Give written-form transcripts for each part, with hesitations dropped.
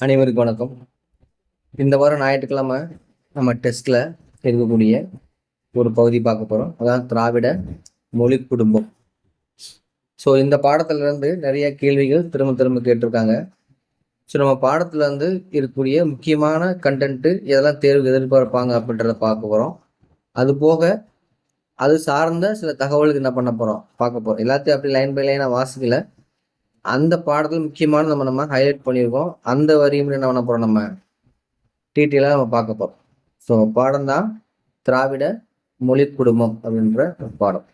அனைவருக்கும் வணக்கம். இந்த வாரம் ஞாயிற்றுக்கிழமை நம்ம டெஸ்ட்டில் இருக்கக்கூடிய ஒரு பகுதி பார்க்க போகிறோம். அதான் திராவிட மொழி குடும்பம். ஸோ இந்த பாடத்திலிருந்து நிறைய கேள்விகள் திரும்ப திரும்ப கேட்டிருக்காங்க. ஸோ நம்ம பாடத்தில் இருக்கக்கூடிய முக்கியமான கண்டென்ட்டு எதெல்லாம் தேர்வு எதிர்பார்ப்பாங்க அப்படின்றத பார்க்க போகிறோம். அது போக அது சார்ந்த சில தகவலுக்கு என்ன பண்ண போகிறோம் பார்க்க போகிறோம். எல்லாத்தையும் அப்படி லைன் பை லைனாக வாசிக்கல. அந்த பாடத்தில் முக்கியமான நம்ம ஹைலைட் பண்ணியிருக்கோம். அந்த வரியும் என்ன பண்ண போகிறோம், நம்ம டீட்டெயிலாக நம்ம பார்க்க போகிறோம். ஸோ பாடம் தான் திராவிட மொழி குடும்பம் அப்படின்ற ஒரு பாடம்.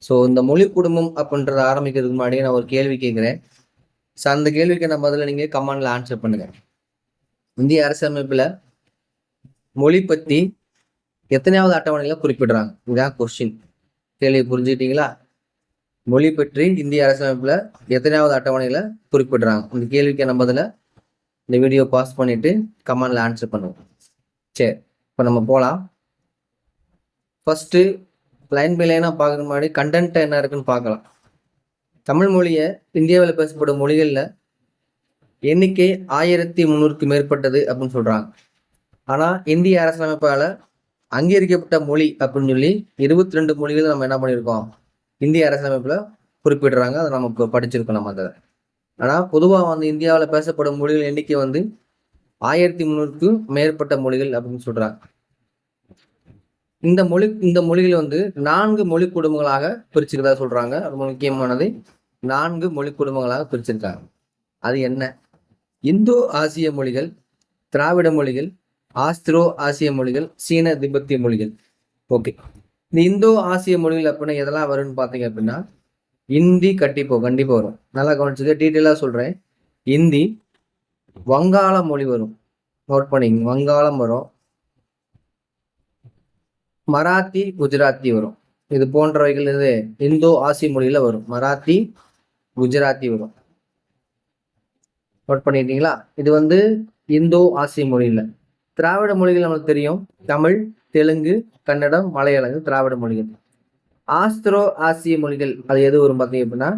ஸோ இந்த மொழி குடும்பம் அப்படின்றத ஆரம்பிக்கிறதுக்கு முன்னாடி நான் ஒரு கேள்வி கேட்குறேன். ஸோ அந்த கேள்விக்கு நான் பதில் நீங்கள் கமெண்டில் ஆன்சர் பண்ணுங்க. இந்திய அரசியலமைப்பில் மொழி பற்றி எத்தனையாவது அட்டவணையில் குறிப்பிடுறாங்க? இதுதான் கொஸ்டின். கேள்வி புரிஞ்சுக்கிட்டீங்களா? மொழி பற்றி இந்திய அரசியலமைப்புல எத்தனையாவது அட்டவணையில குறிப்பிடுறாங்க? இந்த கேள்விக்கு நம்ம பதில இந்த வீடியோ பாஸ் பண்ணிட்டு கமெண்ட்ல ஆன்சர் பண்ணுவோம். சரி, இப்போ நம்ம போகலாம். ஃபர்ஸ்ட் லைன் பை லைனா பார்க்குற முன்னாடி கண்டென்ட் என்ன இருக்குன்னு பார்க்கலாம். தமிழ் மொழியை இந்தியாவில் பேசப்படும் மொழிகளில் எண்ணிக்கை 1300க்கு மேற்பட்டது அப்படின்னு சொல்றாங்க. ஆனால் இந்திய அரசியலமைப்பால் அங்கீகரிக்கப்பட்ட மொழி அப்படின்னு சொல்லி 22 மொழிகள் நம்ம என்ன பண்ணியிருக்கோம், இந்திய அரசியலமைப்புல குறிப்பிடுறாங்க. அதை நம்ம படிச்சிருக்கோம் நம்ம அதை. ஆனால் பொதுவாக இந்தியாவில் பேசப்படும் மொழிகள் எண்ணிக்கை 1300க்கு மேற்பட்ட மொழிகள் அப்படின்னு சொல்றாங்க. இந்த மொழிகள் 4 மொழி குடும்பங்களாக பிரிச்சுக்கிறதா சொல்றாங்க. ரொம்ப முக்கியமானது, 4 மொழி குடும்பங்களாக பிரிச்சிருக்காங்க. அது என்ன? இந்தோ ஆசிய மொழிகள், திராவிட மொழிகள், ஆஸ்திரோ ஆசிய மொழிகள், சீன திபெத்திய மொழிகள். ஓகே, இந்த இந்தோ ஆசிய மொழிகள் அப்படின்னா எதெல்லாம் வரும்னு பார்த்தீங்க அப்படின்னா, இந்தி கண்டிப்பா வரும். நல்லா கவனிச்சுக்க, டீட்டெயிலாக சொல்றேன். இந்தி, வங்காள மொழி வரும். நோட் பண்ணிங்க, வங்காளம் வரும். மராத்தி, குஜராத்தி வரும். இது போன்றவைகள் இது இந்தோ ஆசிய மொழியில வரும். மராத்தி, குஜராத்தி வரும். நோட் பண்ணிட்டீங்களா? இது இந்தோ ஆசிய மொழியில. திராவிட மொழிகள் நமக்கு தெரியும். தமிழ், தெலுங்கு, கன்னடம், மலையாளம் திராவிட மொழிகள். ஆஸ்திரோ ஆசிய மொழிகள் அது எது வரும் பார்த்தீங்க அப்படின்னா,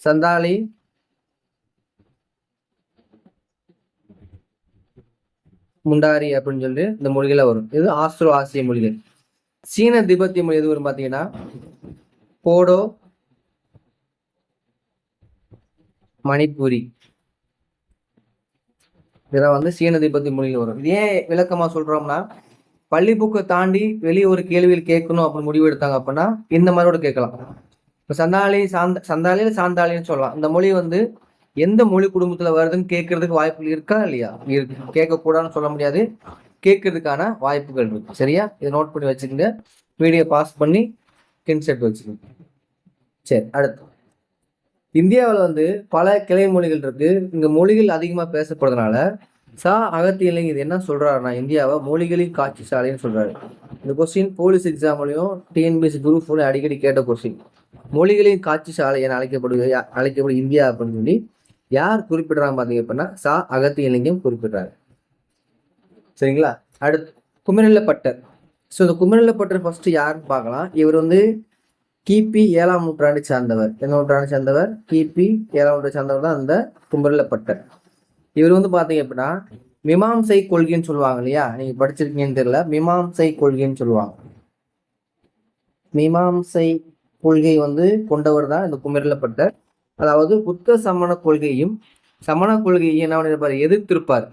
சந்தாலி, முண்டாரி அப்படின்னு சொல்லி இந்த மொழிகளை வரும். இது ஆஸ்திரோ ஆசிய மொழிகள். சீன திபெத்திய மொழி எது வரும் பார்த்தீங்கன்னா, போடோ, மணிப்பூரி. இதெல்லாம் சீன திபெத்திய மொழியில் வரும். இது ஏன் விளக்கமா சொல்றோம்னா, பள்ளி புக்கை தாண்டி வெளியே ஒரு கேள்வியில் கேட்கணும் அப்படின்னு முடிவு எடுத்தாங்க அப்படின்னா இந்த மாதிரியோட கேட்கலாம். இப்போ சந்தாலியில் சாந்தாலின்னு சொல்லலாம். இந்த மொழி எந்த மொழி குடும்பத்துல வருதுன்னு கேட்கறதுக்கு வாய்ப்புகள் இருக்கா இல்லையா? இருக்கு. கேட்கக்கூடாதுன்னு சொல்ல முடியாது, கேட்கறதுக்கான வாய்ப்புகள் இருக்கு. சரியா? இதை நோட் பண்ணி வச்சுக்கோங்க. வீடியோ பாஸ் பண்ணி இன்செட் வச்சுக்கோங்க. சரி, அடுத்து இந்தியாவில் பல கிளை மொழிகள் இருக்கு. இங்க மொழிகள் அதிகமா பேசப்படுறதுனால அகத்தியலிங்க இது என்ன சொல்றாருன்னா, இந்தியாவை மொழிகளின் காட்சி சாலைன்னு சொல்றாரு. இந்த கொஸ்டின் போலீஸ் எக்ஸாம்லையும் டிஎன்பிஎஸ்சி குரூப் அடிக்கடி கேட்ட கொஸ்டின். மொழிகளின் காட்சி சாலை என அழைக்கப்படும் இந்தியா அப்படின்னு சொல்லி யார் குறிப்பிடுறாங்க பாத்தீங்க அப்படின்னா, அகத்தியலிங்கம் குறிப்பிடுறாரு. சரிங்களா? அடுத்து குமரில்லப்பட்டர். ஸோ இந்த குமரில்லப்பட்டர் ஃபர்ஸ்ட் யாருன்னு பார்க்கலாம். இவர் கிபி 7ஆம் நூற்றாண்டை சார்ந்தவர். எந்த நூற்றாண்டை சார்ந்தவர்? கிபி 7ஆம் நூற்றாண்டை சார்ந்தவர் தான் அந்த குமரில்லப்பட்டர். இவர் பாத்தீங்க அப்படின்னா, மீமாம்சை கொள்கைன்னு சொல்லுவாங்க இல்லையா? நீங்க படிச்சிருக்கீங்கன்னு தெரியல. மீமாம்சை கொள்கைன்னு சொல்லுவாங்க. மீமாம்சை கொள்கை கொண்டவர் தான் இந்த குமரில்லப்பட்டர். அதாவது புத்த சமண கொள்கையும் என்ன பண்ணிருப்பாரு, எதிர்த்திருப்பார்.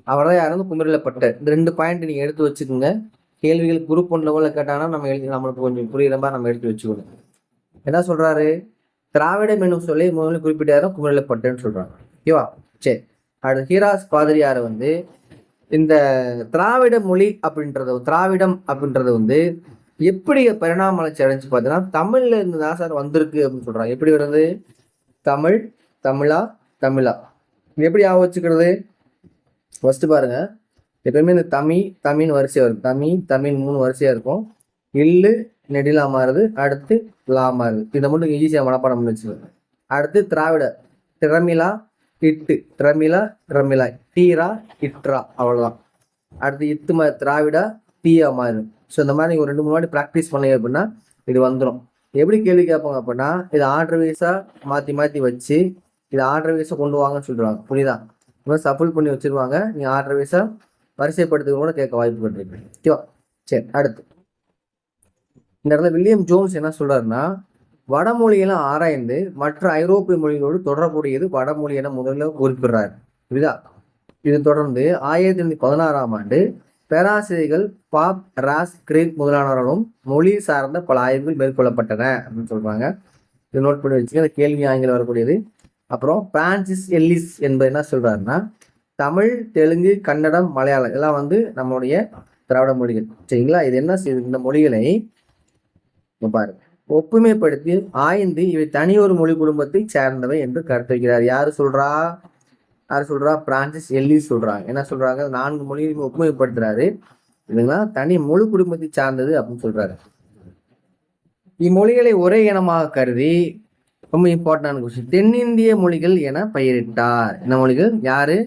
அவர் தான் யாரும் குமரில்லப்பட்டர். இந்த 2 பாயிண்ட் நீங்க எடுத்து வச்சுக்கோங்க. கேள்விகள் குரூப் 1 லெவலில் கேட்டாங்கன்னா நம்மளுக்கு கொஞ்சம் புரியுற மாதிரி நம்ம எடுத்து வச்சுக்கணும். என்ன சொல்றாரு? திராவிடம் என்னும் சொல்லி முதல்ல குறிப்பிட்டாரு குமரில்லப்பட்டர்னு சொல்றாங்க. ஓகேவா? சரி, அடுத்து ஹீராஸ் பாதிரியார் இந்த திராவிட மொழி திராவிடம் அப்படின்றது எப்படி பரிணாம வளர்ச்சி அடைஞ்சு பார்த்தீங்கன்னா, தமிழ்ல இருந்து தான் சார் வந்திருக்கு அப்படின்னு சொல்றாங்க. எப்படி வருது? தமிழ், தமிழா எப்படி ஆக வச்சுக்கிறது? ஃபர்ஸ்ட் பாருங்க, எப்பயுமே இந்த தமிழ் வரிசையா இருக்கும். தமிழ் 3 வரிசையா இருக்கும். இல்லு நெடிலா மாறுது, அடுத்து லா மாறுது. இதை மட்டும் ஈஸியா மனப்பாடம் பண்ணி வச்சுக்கோங்க. அடுத்து திராவிட, திறமிலா, இட்டு, திரமிலா, டீரா, இட்ரா, அவ்வளவுதான். அடுத்து திராவிடா, தீயா மாறும். ஸோ இந்த மாதிரி ஒரு 2-3 வாட்டி ப்ராக்டிஸ் பண்ணீங்க அப்படின்னா இது வந்துடும். எப்படி கேள்வி கேட்பாங்க அப்படின்னா, இதை ஆர்டர் வைஸா மாற்றி மாற்றி வச்சு இதை ஆர்டர் வைஸா கொண்டு வாங்கன்னு சொல்லுவாங்க. புரியுதா? இந்த மாதிரி சஃபிள் பண்ணி வச்சிருவாங்க. நீ ஆர்டர் வைஸா வரிசைப்படுத்த கூட கேட்க வாய்ப்புகள் இருக்கு. ஓகேவா? சரி, அடுத்து இந்த இடத்துல வில்லியம் ஜோன்ஸ் என்ன சொல்றாருன்னா, வடமொழிகளை ஆராய்ந்து மற்ற ஐரோப்பிய மொழிகளோடு தொடர்புடையது வடமொழி என முதல்ல குறிப்பிடுறாரு. புரியுதா? இது தொடர்ந்து 1916ஆம் ஆண்டு பேராசிரியர்கள் பாப் ராஸ் கிரீக் முதலானவர்களும் மொழி சார்ந்த பல ஆய்வுகள் மேற்கொள்ளப்பட்டன அப்படின்னு சொல்றாங்க. இது நோட் பண்ணி வச்சுக்க. அந்த கேள்வி ஆங்கிலம் வரக்கூடியது. அப்புறம் பிரான்சிஸ் எல்லிஸ் என்பது என்ன சொல்றாருன்னா, தமிழ், தெலுங்கு, கன்னடம், மலையாளம் இதெல்லாம் நம்மளுடைய திராவிட மொழிகள். சரிங்களா? இது என்ன செய்யுது? இந்த மொழிகளை பாருங்க ஒப்புமைப்படுத்தி ஆய்ந்து இவை தனியொரு மொழி குடும்பத்தை சேர்ந்தவை என்று கருத்துகிறார். யாரு சொல்றா? பிரான்சிஸ் எல்லிஸ் சொல்றாங்க. என்ன சொல்றாங்க? 4 மொழியும் ஒப்புமைப்படுத்துறாரு. இதெல்லாம் தனி மொழி குடும்பத்தை சார்ந்தது அப்படின்னு சொல்றாரு. இம்மொழிகளை ஒரே இனமாக கருதி ரொம்ப இம்பார்ட்டன்டான கொஸ்டின், தென்னிந்திய மொழிகள் என பெயரிட்டார். இந்த மொழிகள் யாரு?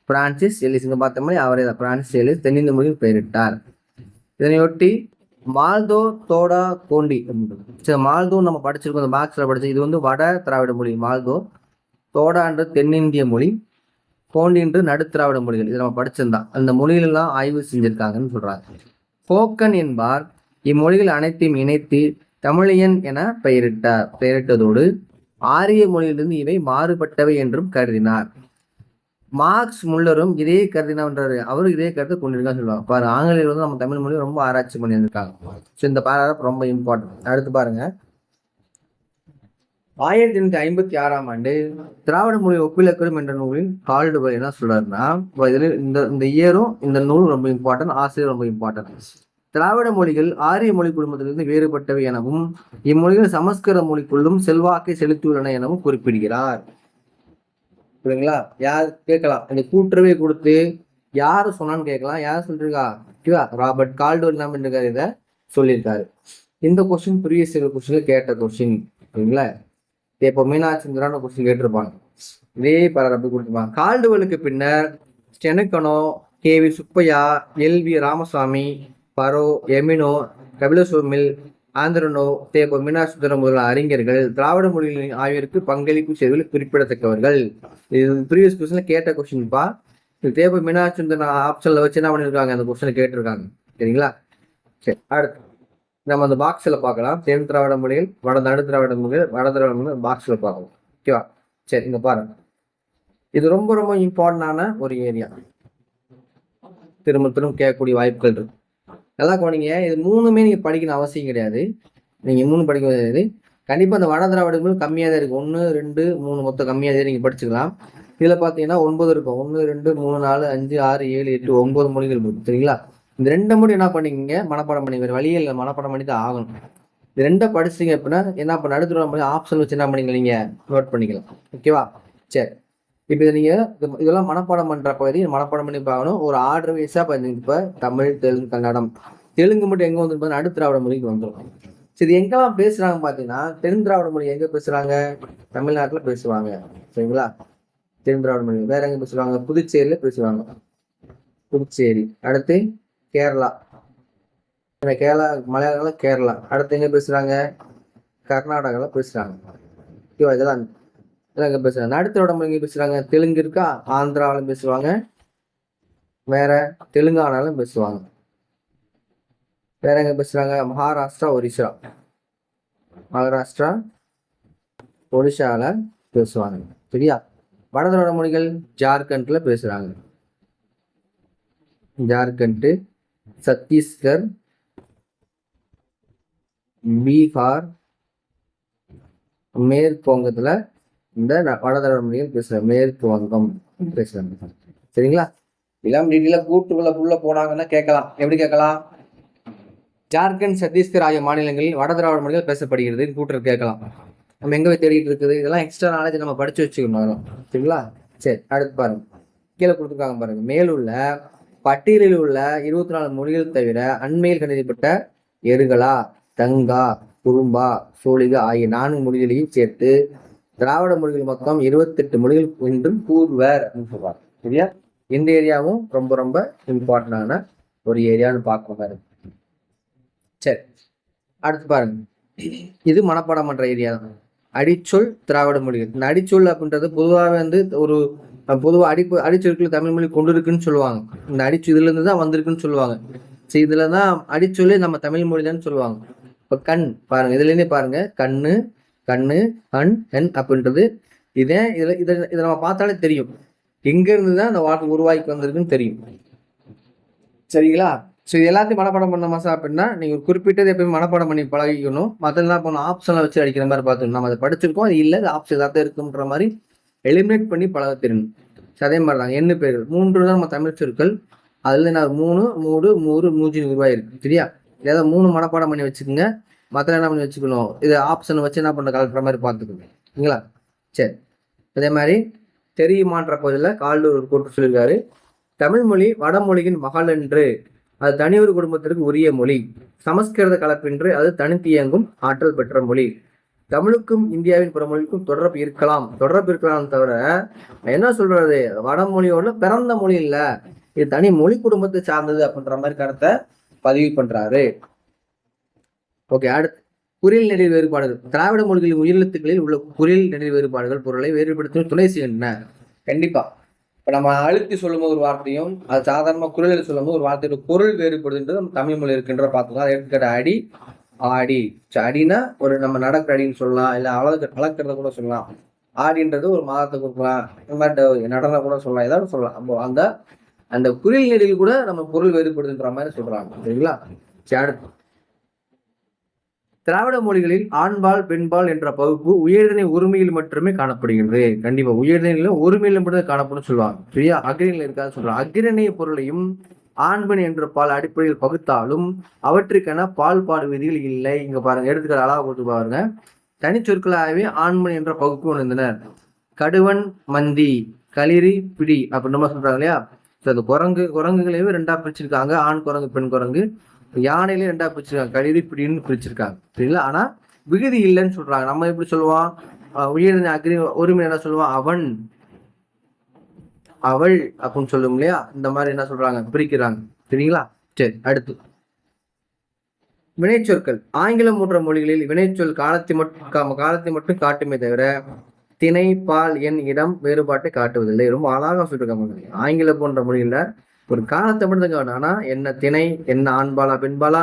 Francis Ellis. இங்க பார்த்த மாதிரி அவரே தான், பிரான்சிஸ் எல்லிஸ் தென்னிந்திய மொழிகள் பெயரிட்டார். இதனையொட்டி மால்தோ தோடா கோண்டி, மால்தோ நம்ம படிச்சிருக்கோம், இந்த பாக்ஸ்ல படிச்சோம். இது வட திராவிட மொழி. மால்தோ, தோடான்றது தென்னிந்திய மொழி, கோண்டின்று நடுத்திராவிட மொழிகள். இதை நம்ம படிச்சிருந்தான். அந்த மொழிகளெல்லாம் ஆய்வு செஞ்சிருக்காங்கன்னு சொல்றாங்க. போக்கன் என்பார் இம்மொழிகள் அனைத்தையும் இணைத்து தமிழியன் என பெயரிட்டதோடு ஆரிய மொழியிலிருந்து இவை மாறுபட்டவை என்றும் கருதினார். மார்க்ஸ் முல்லரும் இதே கருதினார். அவரும் இதே கருத்தை கொண்டிருக்கான்னு சொல்லுவாங்க. பாரு, ஆங்கிலேயர் நம்ம தமிழ் மொழி ரொம்ப ஆராய்ச்சி பண்ணியிருக்காங்க. ஸோ இந்த பாராகிராஃப் ரொம்ப இம்பார்ட்டன்ட். அடுத்து பாருங்க, 1856ஆம் ஆண்டு திராவிட மொழி ஒப்பிலக்கணம் என்ற நூலில் கால்டுவெல் என்ன சொல்றாருன்னா, இதுல இந்த இயரும் இந்த நூல் ரொம்ப இம்பார்ட்டன்ட், ஆசிரியர் ரொம்ப இம்பார்ட்டன்ட். திராவிட மொழிகள் ஆரிய மொழி குடும்பத்திலிருந்து வேறுபட்டவை எனவும் இம்மொழிகள் சமஸ்கிருத மொழிக்குள்ளும் செல்வாக்கை செலுத்தியுள்ளன எனவும் குறிப்பிடுகிறார். புரியுங்களா? யார் கேட்கலாம், இந்த கூட்டுறவை கொடுத்து யாரு சொன்னான்னு கேட்கலாம். யார் சொல்லிருக்கா? ராபர்ட் கால்டுவெல் என்ன பண்ணிருக்காரு? இதை சொல்லியிருக்காரு. இந்த கொஸ்டின் ப்ரீவியஸ் கொஸ்டின்ல கேட்ட கொஸ்டின். சரிங்களா? இப்போ மீனாட்சிந்திரான கொஸ்டின் கேட்டிருப்பாங்க. இதே பாராட்டு கொடுத்துருப்பாங்க. கால்டுவெலுக்கு பின்னர் ஸ்டெனக்கனோ, KV சுப்பையா, LV ராமசாமி, பரோ, எமினோ, கபிலசோமில், ஆந்திரனோ, தேப்போ மீனாட்சிந்திரம் முதலான அறிஞர்கள் திராவிட மொழிகளின் ஆய்விற்கு பங்களிப்பு செய்வதில் குறிப்பிடத்தக்கவர்கள். இது ப்ரீவியஸ் கொஸ்டின்ல கேட்ட கொஸ்டின்ப்பா. இது தேப்போ மீனாட்சிந்திரன் ஆப்ஷன்ல வச்சு என்ன பண்ணிருக்காங்க? அந்த கொஸ்டினை கேட்டிருக்காங்க. சரிங்களா? சரி, அடுத்து நம்ம அந்த பாக்ஸ்ல பார்க்கலாம். தென் திராவிட மொழிகள், நடு திராவிட மொழிகள், வட திராவிட மொழிகள் பாக்ஸ்ல பார்க்கலாம். ஓகேவா? சரி, இங்க பாருங்க. இது ரொம்ப ரொம்ப இம்பார்ட்டன்டான ஒரு ஏரியா. திரும்ப திரும்ப கேட்கக்கூடிய வாய்ப்புகள் இருக்கு. நல்லா கவனிங்க. இது 3மே நீங்க படிக்கணும் அவசியம் கிடையாது. நீங்க 3 படிக்க கிடையாது. கண்டிப்பா அந்த வட திராவிட மொழிகள் கம்மியா தான் இருக்கு. 1, 2, 3 மொத்தம் கம்மியா தான் நீங்க படிச்சுக்கலாம். இதுல பாத்தீங்கன்னா 9 இருக்கும். 1, 2, 3, 4, 5, 6, 7, 8, 9 மொழிகள் இருக்கு. சரிங்களா? இந்த 2 மொழி என்ன பண்ணிக்கங்க? மனப்பாடம் பண்ணி, வேறு வழியில் மனப்பாடம் பண்ணி தான் ஆகணும். இது 2 படிச்சிங்க அப்படின்னா என்ன பண்ண நடுத்துற ஆப்ஷன் வச்சு என்ன பண்ணிக்கலாம்? நீங்க நோட் பண்ணிக்கலாம். ஓகேவா? சரி, இப்போ நீங்க இதெல்லாம் மனப்பாடம் பண்ற பகுதி மனப்பாடம் பண்ணி பார்க்கணும். ஒரு ஆர்டர் வைஸா இப்போ தமிழ், தெலுங்கு, கன்னடம். தெலுங்கு மட்டும் எங்க வந்து நடு திராவிட மொழிக்கு வந்துடும். சரி, எங்கெல்லாம் பேசுறாங்க பாத்தீங்கன்னா, தென் திராவிட மொழி எங்க பேசுறாங்க? தமிழ்நாட்டுல பேசுவாங்க. சரிங்களா? தென் திராவிட மொழி. வேற எங்க பேசுவாங்க? புதுச்சேரியில பேசுவாங்க. புதுச்சேரி. அடுத்து கேரளா. கேரளா, மலையாளம், கேரளா. அடுத்து எங்க பேசுறாங்க? கர்நாடகால பேசுறாங்க. இதெல்லாம் எங்க பேசுறாங்க. நடுத்தரோட மொழி பேசுறாங்க. தெலுங்கு இருக்கா? ஆந்திராவிலும் பேசுவாங்க, வேற தெலுங்கானாலும் பேசுவாங்க. வேற எங்க பேசுறாங்க? மகாராஷ்டிரா, ஒரிசா. மகாராஷ்டிரா, ஒடிசால பேசுவாங்க. சரியா? வடதரோட மொழிகள் ஜார்க்கண்ட்ல பேசுறாங்க. ஜார்க்கண்ட், சத்தீஸ்கர், பீகார், மேற்கு வங்கத்துல இந்த வடதரோட மொழிகள் பேசுறாங்க. மேற்கு வங்கம் பேசுறாங்க. சரிங்களா? எல்லாம் டீட்டெயிலா கூட்டுக்குள்ள போனாங்கன்னா கேட்கலாம். எப்படி கேட்கலாம்? ஜார்க்கண்ட், சத்தீஸ்கர் ஆகிய மாநிலங்களில் வட திராவிட மொழிகள் பேசப்படுகிறது கூட்டுறது கேட்கலாம். நம்ம எங்க தேடிட்டு இருக்குது? இதெல்லாம் எக்ஸ்ட்ரா நாலேஜ் நம்ம படிச்சு வச்சுக்கணும். சரிங்களா? சரி, அடுத்து பாருங்க. கீழே கொடுத்துருக்காங்க பாருங்க. மேலுள்ள பட்டியலில் உள்ள 24 மொழிகள் தவிர அண்மையில் கண்டறியப்பட்ட எருகலா, தங்கா, குறும்பா, சோழிகா ஆகிய 4 மொழிகளையும் சேர்த்து திராவிட மொழிகள் மொத்தம் 28 மொழிகள் என்றும் கூறுவர் அப்படின்னு சொல்றாங்க. சரியா? இந்த ஏரியாவும் ரொம்ப ரொம்ப இம்பார்ட்டன்டான ஒரு ஏரியான்னு பார்க்க பாருங்க. சரி, அடுத்து பாருங்க. இது மனப்பாடம் பண்ற ஏரியா தான். அடிச்சொல் திராவிட மொழிகள். இந்த அடிச்சொல் அப்படின்றது பொதுவாகவே வந்து ஒரு பொதுவாக அடிச்சொற்கள் தமிழ் மொழி கொண்டு இருக்குன்னு சொல்லுவாங்க. இந்த இதுல இருந்து தான் வந்திருக்குன்னு சொல்லுவாங்க. சரி, இதுல தான் அடிச்சொல்லி நம்ம தமிழ் மொழி தான் சொல்லுவாங்க. இப்ப கண் பாருங்க, இதுல இருந்தே பாருங்க, கண்ணு, கண்ணு, கண், எண் அப்படின்றது இதே இதை நம்ம பார்த்தாலே தெரியும் எங்க இருந்துதான் அந்த வார்த்தை உருவாக்கி வந்திருக்குன்னு தெரியும். சரிங்களா? ஸோ இது எல்லாத்தையும் மனப்பாடம் பண்ண மாசா அப்படின்னா நீங்க ஒரு குறிப்பிட்டது எப்பயுமே மனப்பாடம் பண்ணி பழகிக்கணும். மற்றெல்லாம் பண்ண ஆப்ஷன்ல வச்சு அடிக்கிற மாதிரி பார்த்துக்கணும். நம்ம அதை படிச்சிருக்கோம், அது இல்லை, அது ஆப்ஷன் ஏதாவது இருக்குன்ற மாதிரி எலிமினேட் பண்ணி பழக தெரியணும். அதே மாதிரி தான் எண்ணு பேர்கள் 3 தான் நம்ம தமிழ் சொற்கள். அதுல நான் 3, 3, 3, 3 உருவாயிருக்கு. சரியா? ஏதாவது 3 மனப்பாடம் பண்ணி வச்சுக்கோங்க. மற்ற என்ன பண்ணி வச்சுக்கணும், இது ஆப்ஷன் வச்சு என்ன பண்ண கலக்கிற மாதிரி பார்த்துக்கணும். சரிங்களா? சரி, அதே மாதிரி தெரியுமான்ற பகுதியில் கால்டூர் ஒரு கூட்டு சொல்லியிருக்காரு. தமிழ் மொழி வடமொழியின் மகள் என்று, அது தனியொரு குடும்பத்திற்கு உரிய மொழி. சமஸ்கிருத கலப்பின்றி அது தனித்து இயங்கும் ஆற்றல் பெற்ற மொழி. தமிழுக்கும் இந்தியாவின் பிற மொழிக்கும் தொடர்பு இருக்கலாம் தவிர என்ன சொல்றது, வடமொழியோட பிறந்த மொழி இல்ல, இது தனி மொழி குடும்பத்தை சார்ந்தது அப்படின்ற மாதிரி கருத்தை பதிவு பண்றாரு. ஓகே, அடுத்து குறில் நெறி வேறுபாடுகள். திராவிட மொழிகளின் உயிரெழுத்துக்களில் உள்ள குறில் நெறி வேறுபாடுகள் பொருளை வேறுபடுத்தும் துணை செய்கின்றன. கண்டிப்பா இப்ப நம்ம அழுத்தி சொல்லும் போது ஒரு வார்த்தையும் அது சாதாரண குரலில் சொல்லும் போது ஒரு வார்த்தையோட பொருள் வேறுபடுன்றது நம்ம தமிழ் மொழி இருக்கின்ற பார்த்துக்கலாம். அதை எடுத்துக்கிட்ட அடி, ஆடி. அடினா ஒரு நம்ம நடக்கிற அடின்னு சொல்லலாம், இல்லை அளக்கிறத கூட சொல்லலாம். ஆடின்றது ஒரு மாதத்தை கொடுக்கலாம், இந்த மாதிரி நடனம் கூட சொல்லலாம், ஏதாவது சொல்லலாம். அப்போ அந்த அந்த குறில் நெறியில் கூட நம்ம பொருள் வேறுபடுதுன்ற மாதிரி சொல்றாங்க. சரிங்களா? அடுத்து திராவிட மொழிகளில் ஆண்பால் பெண்பால் என்ற பகுப்பு உயர்திணை உரிமையில் மட்டுமே காணப்படுகிறது. கண்டிப்பா உயர்திணையில உரிமையில மட்டும் காணப்படும் சொல்லுவாங்க. சரியா? அக்ரிணில இருக்காது சொல்றாங்க. அக்ரிணை பொருளையும் ஆண்பெண் என்ற பால் அடிப்படையில் பகுத்தாலும் அவற்றுக்கென பால் பாடு விதிகள் இல்லை. இங்க பாருங்க, எடுத்துக்கிற அளவா போட்டு பாருங்க. தனிச்சொற்களாகவே ஆண்பெண் என்ற பகுப்பு உணர்ந்தனர். கடுவன், மந்தி, களிரி, பிடி அப்படின்னு நம்ம சொல்றாங்க இல்லையா? குரங்குகளையே 2ஆ பிரிச்சிருக்காங்க, ஆண் குரங்கு பெண் குரங்கு. யானையிலே 2ஆ பிரிச்சிருக்காங்க, களிரி பிடின்னு பிரிச்சிருக்காங்க. சரிங்களா? ஆனா விகுதி இல்லைன்னு சொல்றாங்க. நம்ம எப்படி சொல்லுவோம், உயர்ந்த அக்ரி உரிமை என்ன சொல்லுவோம், அவன், அவள் அப்படின்னு சொல்லுவோம் இல்லையா? இந்த மாதிரி என்ன சொல்றாங்க, பிரிக்கிறாங்க. சரிங்களா? சரி, அடுத்து வினைச்சொற்கள். ஆங்கிலம் போன்ற மொழிகளில் வினைச்சொல் காலத்தை மட்டும் காட்டுமே தவிர திணை, பால், எண், இடம் வேறுபாட்டை காட்டுவதில்லை. ரொம்ப அழகா சொல்லிருக்காங்க. ஆங்கிலம் போன்ற மொழியில ஒரு காலத்தை மட்டும் காணும். ஆனா என்ன திணை, என்ன ஆண்பாலா பெண்பாலா,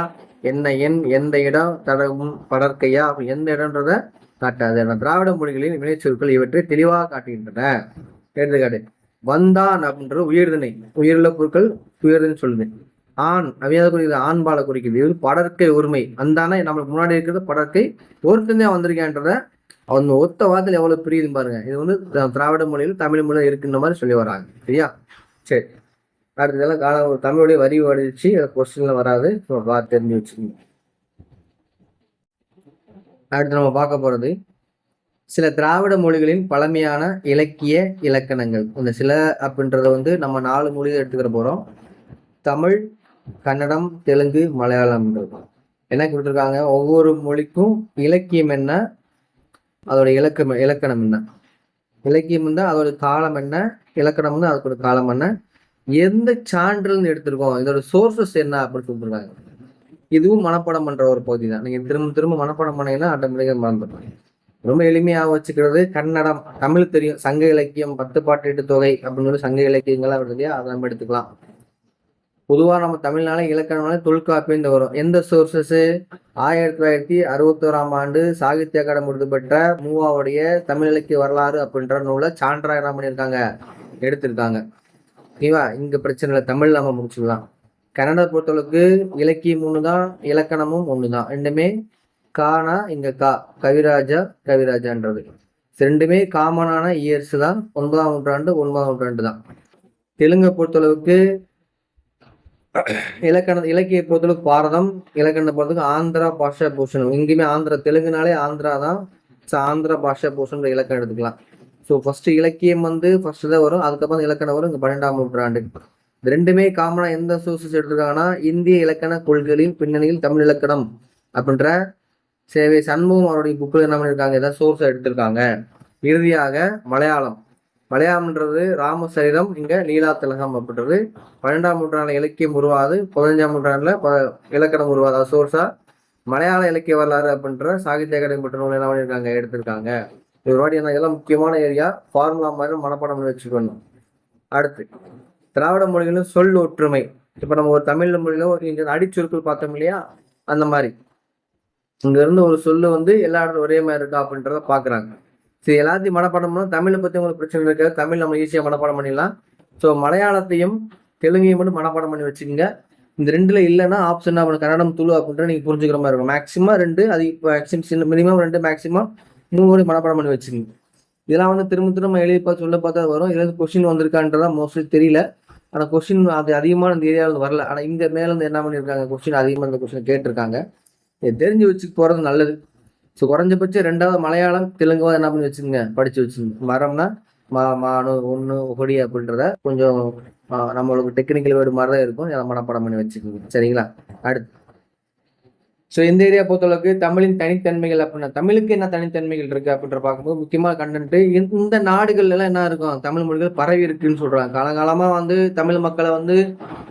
என்ன எண், எந்த இடம், தடவும் படற்கையா, எந்த இடம்ன்றத காட்டாது. திராவிட மொழிகளின் வினைச்சொற்கள் இவற்றை தெளிவாக காட்டுகின்றன. எடுத்துக்காட்டு, வந்தான் அப்படின்ற உயர்திணை, உயிருள்ள பொருட்கள் உயர்தினை சொல்லுது. ஆண் அவையாத குறிக்கிறது, ஆண்பாலை குறிக்கிறது. இது படற்கை ஒருமை. வந்தானே நம்மளுக்கு முன்னாடி இருக்கிறது படற்கை, ஒருத்தந்தே வந்திருக்கேன்றத அவங்க ஒத்த வார்த்தையில் எவ்வளவு பிரியுது பாருங்க. இது வந்து திராவிட மொழியில் தமிழ் மொழியில் இருக்குன்ற மாதிரி சொல்லி வராங்க. சரியா? சரி, அடுத்ததெல்லாம் காலம் ஒரு தமிழுடைய வரி வடிச்சு கொஸ்டின்ல வராது, தெரிஞ்சு வச்சுக்கோங்க. அடுத்து நம்ம பார்க்க போறது சில திராவிட மொழிகளின் பழமையான இலக்கிய இலக்கணங்கள். இந்த சில அப்படின்றத வந்து நம்ம 4 மொழியை எடுத்துக்கிற போறோம். தமிழ், கன்னடம், தெலுங்கு, மலையாளம் என்ன கொடுத்துருக்காங்க. ஒவ்வொரு மொழிக்கும் இலக்கியம் என்ன, அதோட இலக்கணம் என்ன, இலக்கியம் என்ன அதோட காலம் என்ன, இலக்கணம் வந்து அதோட காலம் என்ன, எந்த சான்றுன்னு எடுத்திருக்கோம், இதோட சோர்சஸ் என்ன அப்படின்னு சொல்லிருக்காங்க. இதுவும் மனப்பாடம் பண்ற ஒரு பகுதி தான். நீங்க திரும்ப திரும்ப மனப்பாடம் பண்ணீங்கன்னா ஆட்டோமேட்டிக்கா மறந்துடுவாங்க. ரொம்ப எளிமையாக வச்சுக்கிறது கன்னடம். தமிழ் தெரியும், சங்க இலக்கியம், 10 பாட்டு 8 தொகை அப்படின்னு சங்க இலக்கியங்கள்லாம் வருது இல்லையா, அதை நம்ம எடுத்துக்கலாம். பொதுவா நம்ம தமிழ்நாடு இலக்கணம்னால தொல்காப்பியம் வரும். எந்த சோர்சஸ், 1961ஆம் ஆண்டு சாகித்ய அகாடமி விருது பெற்ற மூவாவுடைய தமிழ் இலக்கிய வரலாறு அப்படின்ற நூலை சான்றா என்ன பண்ணியிருக்காங்க, எடுத்திருக்காங்க. ஓகேவா? இங்க பிரச்சனை இல்லை, தமிழ் நம்ம முடிச்சுக்கலாம். கன்னட பொறுத்தளவுக்கு இலக்கியம் ஒண்ணுதான், இலக்கணமும் ஒண்ணுதான். ரெண்டுமே கானா, இங்க கவிராஜான்றது ரெண்டுமே காமனான இயர்ஸ் தான். 9ஆம் நூற்றாண்டு தான். தெலுங்கை பொறுத்தளவுக்கு இலக்கிய பொறுத்தளவுக்கு பாரதம், இலக்கணத்தை பொறுத்தளவுக்கு ஆந்திரா பாஷா பூஷணம். எங்கேயுமே ஆந்திரா, தெலுங்குனாலே ஆந்திரா தான். ஆந்திரா பாஷா பூஷன் இலக்கணம் எடுத்துக்கலாம். ஸோ ஃபர்ஸ்ட் இலக்கியம் வந்து ஃபர்ஸ்ட் தான் வரும், அதுக்கப்புறம் இலக்கணம் வரும். இங்க 12ஆம் நூற்றாண்டு. இது ரெண்டுமே காமனா எந்த சோர்சஸ் எடுத்திருக்காங்கன்னா, இந்திய இலக்கண கொள்கைகளின் பின்னணியில் தமிழ் இலக்கணம் அப்படின்ற சேவை சண்முகம் அவருடைய புக்கில் என்ன பண்ணியிருக்காங்க, ஏதாவது சோர்ஸ் எடுத்திருக்காங்க. இறுதியாக மலையாளம்ன்றது ராமசரிதம், இங்க லீலா திலகம் அப்படின்றது 12ஆம் நூற்றாண்டுல இலக்கியம் உருவாது, 15ஆம் நூற்றாண்டுல இலக்கணம் உருவாது. சோர்ஸா மலையாள இலக்கிய வரலாறு அப்படின்ற சாகித்ய அகாடமி பெற்ற நூல் என்ன பண்ணியிருக்காங்க, எடுத்திருக்காங்க. ஒரு வாட்டி என்ன, இதெல்லாம் முக்கியமான ஏரியா, ஃபார்முலா மாதிரி மனப்பாடம் பண்ணி வச்சுக்கணும். அடுத்து திராவிட மொழிகளும் சொல் ஒற்றுமை. இப்ப நம்ம ஒரு தமிழ் மொழியில இங்க அடிச்சுருக்கள் பார்த்தோம் இல்லையா, அந்த மாதிரி இங்க இருந்து ஒரு சொல்லு வந்து எல்லா இடத்துல ஒரே மாதிரி இருக்கா அப்படின்றத பாக்குறாங்க. சரி, எல்லாத்தையும் மனப்பாடம் பண்ணணும். தமிழை பத்தி உங்களுக்கு பிரச்சனை இருக்காது, தமிழ் நம்ம ஈஸியா மனப்பாடம் பண்ணிடலாம். ஸோ மலையாளத்தையும் தெலுங்கையும் மட்டும் மனப்பாடம் பண்ணி வச்சுக்கோங்க. இந்த ரெண்டுல இல்லைன்னா ஆப்ஷன் அப்படி கன்னடம் துளு அப்படின்ற நீங்க புரிஞ்சுக்கிற மாதிரி இருக்கும். மேக்ஸிமம் 2, அது மேக்ஸிமம் மினிமம் 2, மேக்ஸிமம் 3 மனப்பாடம் பண்ணி வச்சுக்கோங்க. இதெல்லாம் வந்து திரும்ப திரும்ப எழுதி பார்த்து சொல்ல பார்த்தா வரும். இதுல கொஸ்டின் வந்திருக்கான்றதான் மோஸ்ட்லி தெரியல. ஆனா கொஸ்டின் அது அதிகமான இந்த ஏரியாவில் வரல. ஆனா இந்த மேல இருந்து என்ன பண்ணிருக்காங்க, கொஸ்டின் அதிகமா இந்த கொஸ்டின் கேட்டிருக்காங்க. இது தெரிஞ்சு வச்சுக்க போறது நல்லது. ஸோ குறைஞ்சபட்சம் 2வது மலையாளம் தெலுங்கு என்ன பண்ணி வச்சுக்கோங்க, படிச்சு வச்சுங்க. மரம்னா மானு ஒன்று ஒடி அப்படின்றத கொஞ்சம் நம்மளுக்கு டெக்னிக்கல் வேர்டு மாதிரி தான் இருக்கும், அதை மனப்பாடம் பண்ணி வச்சுக்கோங்க. சரிங்களா? அடுத்து ஸோ இந்த ஏரியா பொறுத்தளவுக்கு தமிழின் தனித்தன்மைகள் அப்படின்னா, தமிழுக்கு என்ன தனித்தன்மைகள் இருக்கு அப்படின்ற பார்க்கும்போது முக்கியமான கண்டென்ட் இந்த நாடுகள்ல எல்லாம் என்ன இருக்கும், தமிழ் மொழிகள் பரவி இருக்குன்னு சொல்றாங்க. காலகாலமா வந்து தமிழ் மக்களை வந்து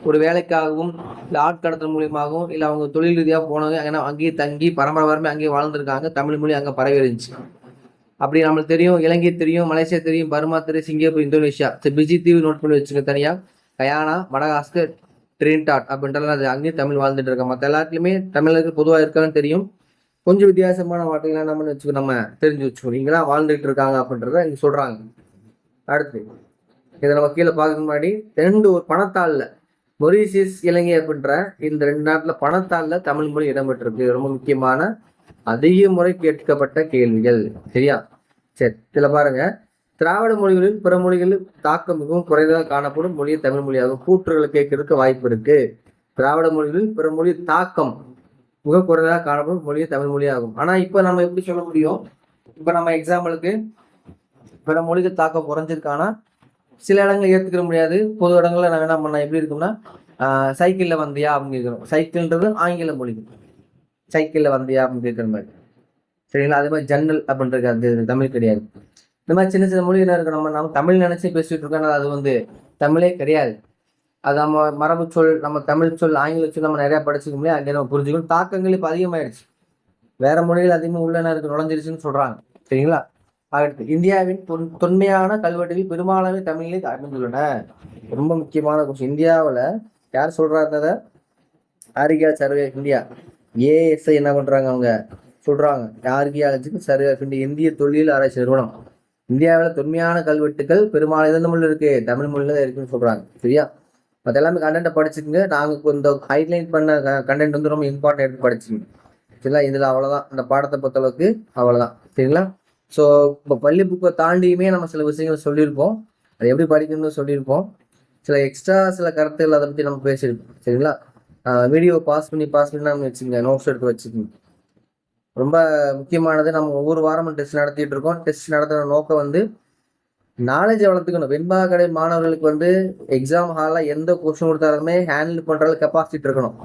ஒரு வேலைக்காகவும் இல்லை ஆட்கடத்தல் மூலியமாகவும் இல்லை அவங்க தொழில் ரீதியாக போனது ஏன்னா அங்கேயே தங்கி பரம்பரை அங்கேயே வாழ்ந்துருக்காங்க. தமிழ் மொழி அங்கே பரவி இருந்துச்சு. அப்படி நம்மளுக்கு தெரியும், இலங்கை தெரியும், மலேசியா தெரியும், பர்மா தெரியும், சிங்கப்பூர், இந்தோனேஷியா. பிஜி தீவு நோட் பண்ணி வச்சுக்க தனியா. கயானா, மடகாஸ்கர், ட்ரினிடாட் அப்படின்றலாம் அது அங்கேயும் தமிழ் வாழ்ந்துட்டு இருக்க. மற்ற எல்லாத்துலையுமே தமிழர்கள் பொதுவாக இருக்கான்னு தெரியும். கொஞ்சம் வித்தியாசமான வார்த்தைகள் நம்ம வச்சுக்கோ, நம்ம தெரிஞ்சு வச்சுக்கணும். இங்கெல்லாம் வாழ்ந்துட்டு இருக்காங்க அப்படின்றத இங்க சொல்றாங்க. அடுத்து இதை நம்ம கீழே பார்க்க முன்னாடி ஒரு பணத்தாள்ல மொரீசியஸ், இலங்கை அப்படின்ற இந்த 2 நாட்டுல பணத்தாள்ல தமிழ் மொழி இடம்பெற்றிருக்கு. ரொம்ப முக்கியமான அதிக முறை கேட்கப்பட்ட கேள்விகள். சரியா? சரி, இதுல பாருங்க, திராவிட மொழிகளில் பிற மொழிகளில் தாக்கம் மிகவும் குறைவாக காணப்படும் மொழியை தமிழ் மொழியாகும். கூற்றுகளை கேட்கறதுக்கு வாய்ப்பு இருக்கு. திராவிட மொழிகளில் பிற மொழி தாக்கம் மிக குறைவாக காணப்படும் மொழியை தமிழ் மொழியாகும். ஆனா இப்ப நம்ம எப்படி சொல்ல முடியும்? இப்ப நம்ம எக்ஸாம்பிளுக்கு பிற மொழிகள் தாக்கம் குறைஞ்சிருக்கானா சில இடங்கள் ஏத்துக்கிற முடியாது. பொது இடங்கள்ல நான் என்ன பண்ண எப்படி இருக்கும்னா, சைக்கிள்ல வந்தியா அப்படின்னு கேட்கிறோம். சைக்கிள்ன்றது ஆங்கில மொழி. சைக்கிள்ல வந்தியா அப்படின்னு கேட்கிற மாதிரி. சரிங்களா? அதே மாதிரி ஜன்னல் அப்படின்றது அது தமிழ் கிடையாது. இந்த மாதிரி சின்ன சின்ன மொழி என்ன இருக்கு, நம்ம தமிழ் நினைச்சு பேசிட்டு இருக்கோம், அது வந்து தமிழே கிடையாது. அது நம்ம மரபு சொல், நம்ம தமிழ் சொல், ஆங்கில சொல் நம்ம நிறைய படிச்சுக்க முடியாது. அங்கே நம்ம புரிஞ்சுக்கணும். தாக்கங்கள் இப்ப அதிகமாயிடுச்சு, வேற மொழிகள் அதிகமாக உள்ள இருக்கு நுழைஞ்சிருச்சுன்னு சொல்றாங்க. சரிங்களா? அடுத்து இந்தியாவின் தொன்மையான கல்வெட்டுகள் பெரும்பாலான தமிழிலே அமைந்துள்ளன. ரொம்ப முக்கியமான கொஸ்டின். இந்தியாவில் யார் சொல்றாங்க? ஆர்கியா சர்வே ஆஃப் இந்தியா, ஏஎஸ்ஐ என்ன பண்றாங்க, அவங்க சொல்றாங்க. ஆர்கியாலஜிக்கல் சர்வே ஆஃப் இந்தியா, இந்திய தொல்லியல் ஆராய்ச்சி நிறுவனம். இந்தியாவில் தொன்மையான கல்வெட்டுகள் பெரும்பாலும் எந்த மொழியில் இருக்கு, தமிழ் மொழியில தான் இருக்குன்னு சொல்றாங்க. சரியா? மற்ற எல்லாமே கண்டென்ட்டை படிச்சுக்கோங்க. நாங்கள் இந்த ஹைலைட் பண்ண கண்டென்ட் வந்து ரொம்ப இம்பார்ட்டன்ட் எடுத்து படிச்சுங்க. சரிங்களா? இதுல அவ்வளவுதான், இந்த பாடத்தை பொறுத்தளவுக்கு அவ்வளவுதான். சரிங்களா? ஸோ இப்போ பள்ளி புக்கை தாண்டியுமே நம்ம சில விஷயங்கள் சொல்லியிருப்போம், அது எப்படி படிக்கணும்னு சொல்லியிருப்போம். சில எக்ஸ்ட்ரா சில கருத்துகள் அதை பற்றி நம்ம பேசியிருப்போம். சரிங்களா? வீடியோ பாஸ் பண்ணி நம்ம வச்சுக்கோங்க, நோட்ஸ் எடுத்து வச்சுக்கோங்க. ரொம்ப முக்கியமானது, நம்ம ஒவ்வொரு வாரமும் டெஸ்ட் நடத்திட்டு இருக்கோம். டெஸ்ட் நடத்துகிற நோக்கம் வந்து நாலேஜை வளர்த்துக்கணும். வெண்பா கடை மாணவர்களுக்கு வந்து எக்ஸாம் ஹாலில் எந்த கொஸ்டின் கொடுத்தாலுமே ஹேண்டில் பண்ணுற கெப்பாசிட்டி இருக்கணும்.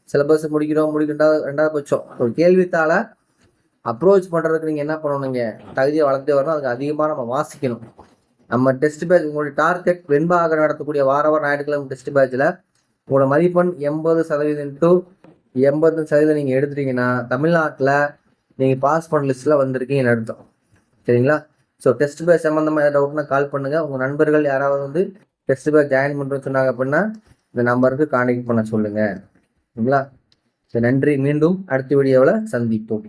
சிலபஸ் முடிக்கிறோம், ரெண்டாவது பட்சம் ஒரு கேள்வித்தாளை அப்ரோச் பண்ணுறதுக்கு நீங்கள் என்ன பண்ணணுங்க, தகுதியை வளர்த்தே வரணும். அதுக்கு அதிகமாக நம்ம வாசிக்கணும். நம்ம டெஸ்ட் பேட்ச், உங்களுடைய டார்கெட் வெண்பாக நடத்தக்கூடிய வார ஞாயிற்றுக்கிழமை டெஸ்ட் பேட்சில் உங்களோட மதிப்பெண் 80% to 80% நீங்கள் எடுத்துட்டீங்கன்னா தமிழ்நாட்டில் நீங்கள் பாஸ் பண்ண லிஸ்ட்டில் வந்திருக்கீங்கன்னு அர்த்தம். சரிங்களா? ஸோ டெஸ்ட் பேட்ச் சம்மந்தமாக ஏதாவது டவுட்னா கால் பண்ணுங்கள். உங்கள் நண்பர்கள் யாராவது வந்து டெஸ்ட் பேட்ச் ஜாயின் பண்ணுறோன்னு சொன்னாங்க அப்படின்னா இந்த நம்பருக்கு கான்டாக்ட் பண்ண சொல்லுங்கள். சரிங்களா? நன்றி. மீண்டும் அடுத்த வீடியோவில் சந்திப்போம்.